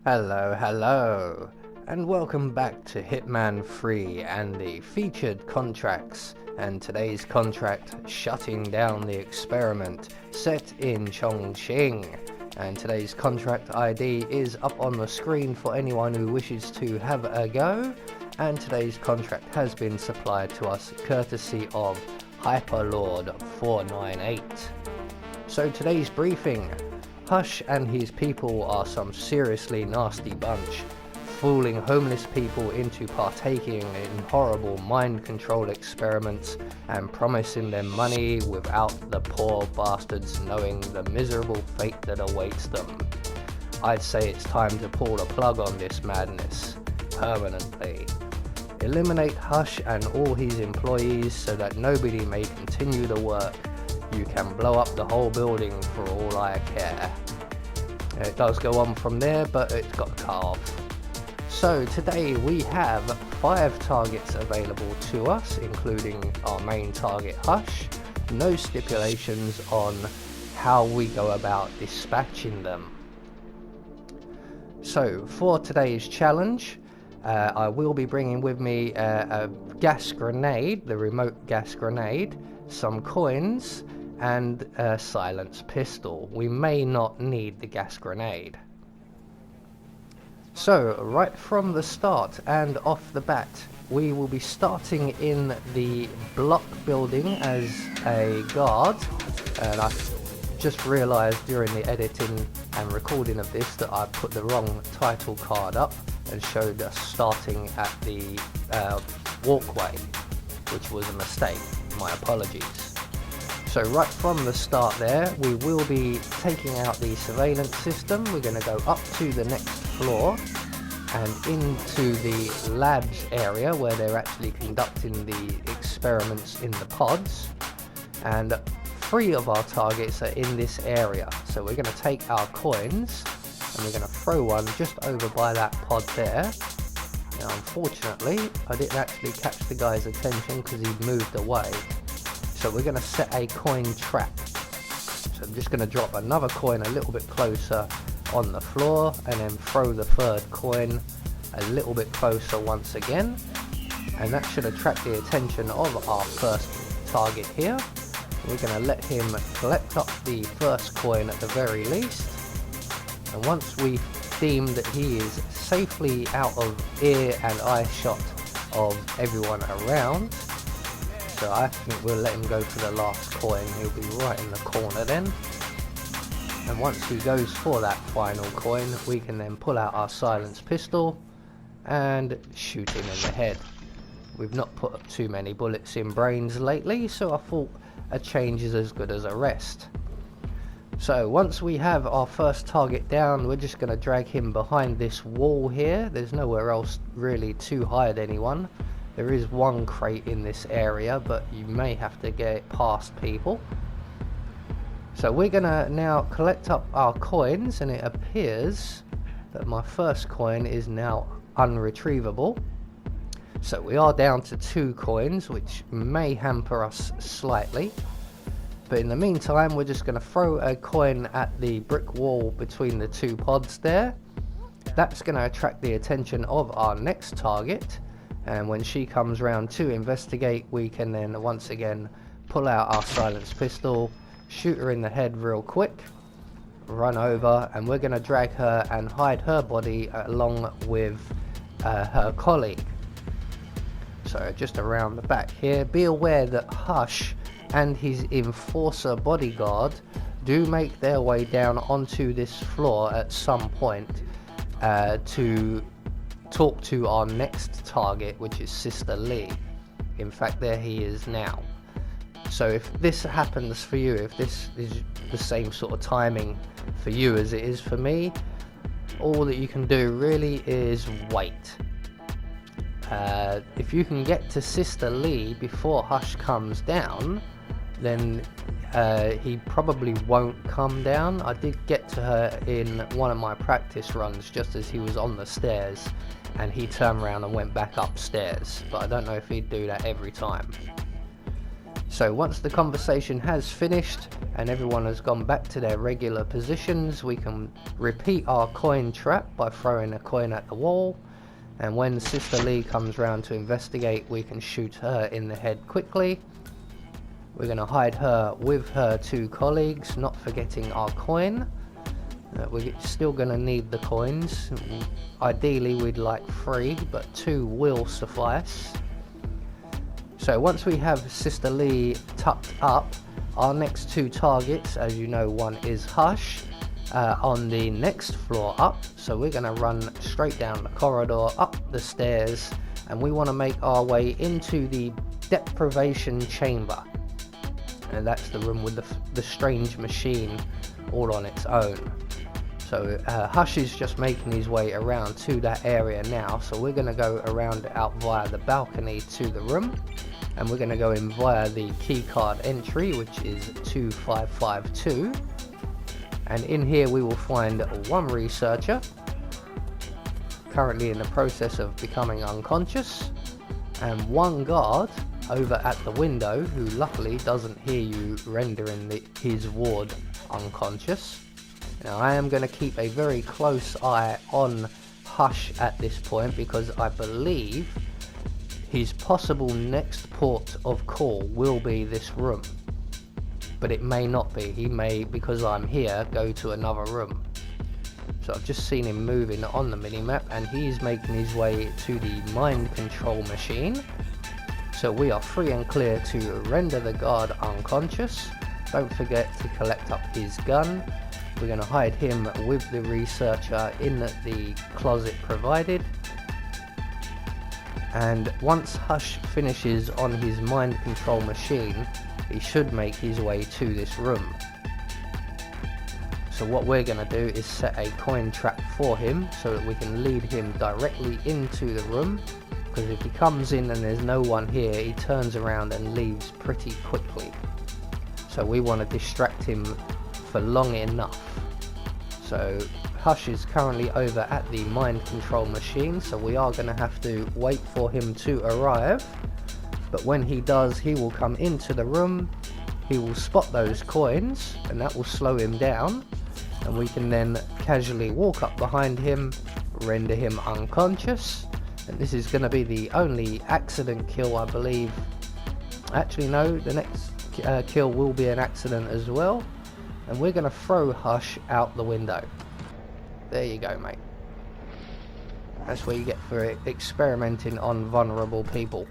Hello, and welcome back to Hitman 3 and the featured contracts. And today's contract, shutting down the experiment, set in Chongqing. And today's contract ID is up on the screen for anyone who wishes to have a go. And today's contract has been supplied to us courtesy of Hyperlord 498. So today's briefing. Hush and his people are some seriously nasty bunch, fooling homeless people into partaking in horrible mind control experiments and promising them money without the poor bastards knowing the miserable fate that awaits them. I'd say it's time to pull the plug on this madness, permanently. Eliminate Hush and all his employees so that nobody may continue the work. You can blow up the whole building for all I care. It does go on from there, but it's got cut off. So today we have 5 targets available to us, including our main target Hush. No stipulations on how we go about dispatching them. So for today's challenge, I will be bringing with me a gas grenade, the remote gas grenade, some coins, and a silenced pistol. We may not need the gas grenade. So right from the start and off the bat, we will be starting in the block building as a guard. And I just realized during the editing and recording of this that I put the wrong title card up and showed us starting at the walkway, which was a mistake. My apologies. So right from the start there, we will be taking out the surveillance system. We're going to go up to the next floor and into the labs area where they're actually conducting the experiments in the pods. And 3 of our targets are in this area. So we're going to take our coins and we're going to throw one just over by that pod there. Now unfortunately, I didn't actually catch the guy's attention because he'd moved away. So we're going to set a coin trap. So I'm just going to drop another coin a little bit closer on the floor and then throw the 3rd coin a little bit closer once again. And that should attract the attention of our first target here. We're going to let him collect up the 1st coin at the very least. And once we've deemed that he is safely out of ear and eye shot of everyone around, so I think we'll let him go for the last coin. He'll be right in the corner then. And once he goes for that final coin, we can then pull out our silenced pistol and shoot him in the head. We've not put up too many bullets in brains lately, so I thought a change is as good as a rest. So once we have our first target down, we're just going to drag him behind this wall here. There's nowhere else really to hide anyone. There is one crate in this area, but you may have to get past people. So we're going to now collect up our coins, and it appears that my first coin is now unretrievable. So we are down to 2 coins, which may hamper us slightly. But in the meantime, we're just going to throw a coin at the brick wall between the 2 pods there. That's going to attract the attention of our next target. And when she comes round to investigate, we can then once again pull out our silenced pistol, shoot her in the head real quick, run over, and we're going to drag her and hide her body along with her colleague. So just around the back here. Be aware that Hush and his enforcer bodyguard do make their way down onto this floor at some point to talk to our next target, which is Sister Lee. In fact, there he is now. So if this happens for you, if this is the same sort of timing for you as it is for me, all that you can do really is wait. If you can get to Sister Lee before Hush comes down, then he probably won't come down. I did get to her in one of my practice runs just as he was on the stairs, and he turned around and went back upstairs, but I don't know if he'd do that every time. So once the conversation has finished and everyone has gone back to their regular positions, we can repeat our coin trap by throwing a coin at the wall, and when Sister Lee comes round to investigate, we can shoot her in the head quickly. We're going to hide her with her 2 colleagues, not forgetting our coin. We're still going to need the coins. Ideally we'd like 3, but 2 will suffice. So once we have Sister Lee tucked up, our next 2 targets, as you know, one is Hush on the next floor up. So we're going to run straight down the corridor, up the stairs, and we want to make our way into the deprivation chamber. And that's the room with the strange machine all on its own. So Hush is just making his way around to that area now. So we're going to go around out via the balcony to the room. And we're going to go in via the keycard entry, which is 2552. And in here we will find 1 researcher, currently in the process of becoming unconscious, and 1 guard over at the window who luckily doesn't hear you rendering his ward unconscious. Now I am going to keep a very close eye on Hush at this point, because I believe his possible next port of call will be this room. But it may not be. He may, because I'm here, go to another room. So I've just seen him moving on the minimap, and he's making his way to the mind control machine. So we are free and clear to render the guard unconscious. Don't forget to collect up his gun. We're going to hide him with the researcher in the closet provided. And once Hush finishes on his mind control machine, he should make his way to this room. So what we're going to do is set a coin trap for him so that we can lead him directly into the room, because if he comes in and there's no one here, he turns around and leaves pretty quickly. So we want to distract him for long enough. So Hush is currently over at the mind control machine, so we are going to have to wait for him to arrive. But when he does, he will come into the room, he will spot those coins, and that will slow him down, and we can then casually walk up behind him, render him unconscious, and this is going to be the only accident kill, I believe. Actually no, the next kill will be an accident as well, and we're going to throw Hush out the window. There you go, mate. That's what you get for experimenting on vulnerable people.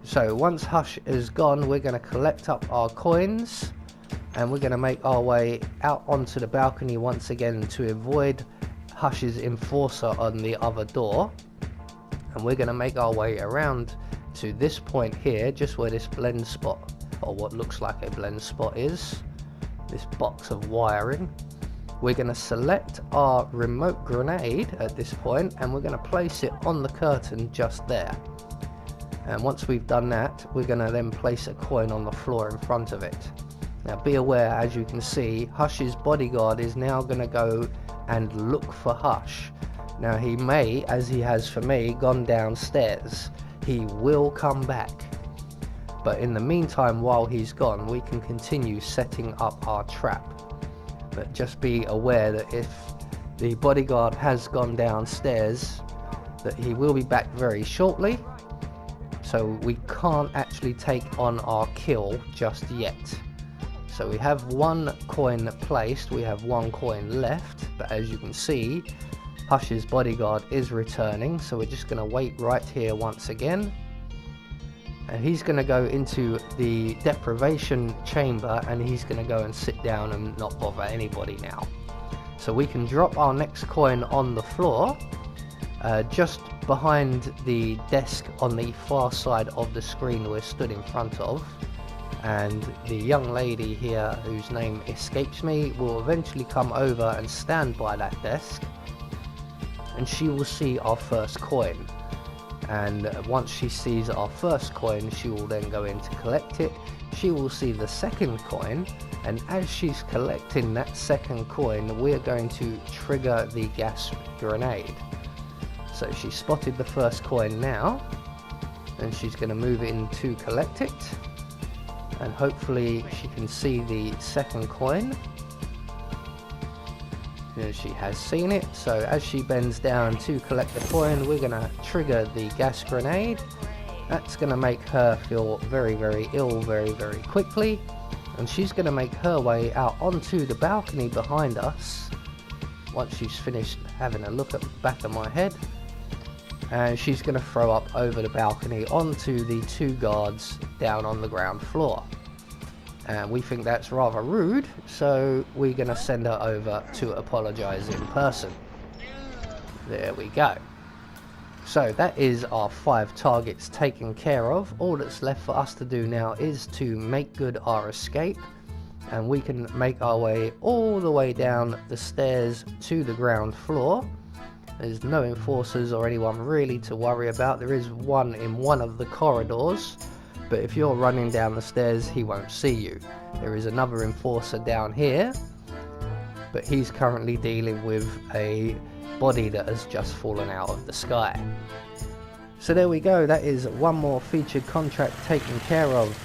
So once Hush is gone, we're going to collect up our coins, and we're going to make our way out onto the balcony once again to avoid Hush's enforcer on the other door. And we're going to make our way around to this point here, just where this blend spot, or what looks like a blend spot is, this box of wiring. We're going to select our remote grenade at this point, and we're going to place it on the curtain just there. And once we've done that, we're going to then place a coin on the floor in front of it. Now be aware, as you can see, Hush's bodyguard is now going to go and look for Hush. Now he may, as he has for me, gone downstairs. He will come back. But in the meantime, while he's gone, we can continue setting up our trap. But just be aware that if the bodyguard has gone downstairs, that he will be back very shortly. So we can't actually take on our kill just yet. So we have 1 coin placed, we have 1 coin left, but as you can see, Hush's bodyguard is returning, so we're just going to wait right here once again. And he's going to go into the deprivation chamber, and he's going to go and sit down and not bother anybody now. So we can drop our next coin on the floor, just behind the desk on the far side of the screen we're stood in front of. And the young lady here, whose name escapes me, will eventually come over and stand by that desk, and she will see our first coin. And once she sees our first coin, she will then go in to collect it. She will see the second coin, and as she's collecting that second coin, we're going to trigger the gas grenade. So she spotted the first coin now, and she's going to move in to collect it. and hopefully she can see the second coin. She has seen it, so as she bends down to collect the coin, we're going to trigger the gas grenade. That's going to make her feel very, very ill very, very quickly, and she's going to make her way out onto the balcony behind us once she's finished having a look at the back of my head, and she's going to throw up over the balcony onto the two guards down on the ground floor. And we think that's rather rude, so we're going to send her over to apologise in person. There we go. So that is our 5 targets taken care of. All that's left for us to do now is to make good our escape, and we can make our way all the way down the stairs to the ground floor. There's no enforcers or anyone really to worry about. There is one in one of the corridors, but if you're running down the stairs, he won't see you. There is another enforcer down here, but he's currently dealing with a body that has just fallen out of the sky. So there we go, that is one more featured contract taken care of.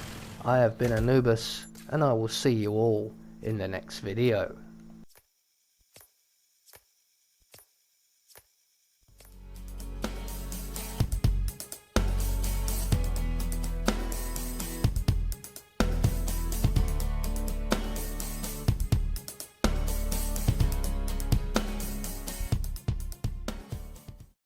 I have been Anubis, and I will see you all in the next video.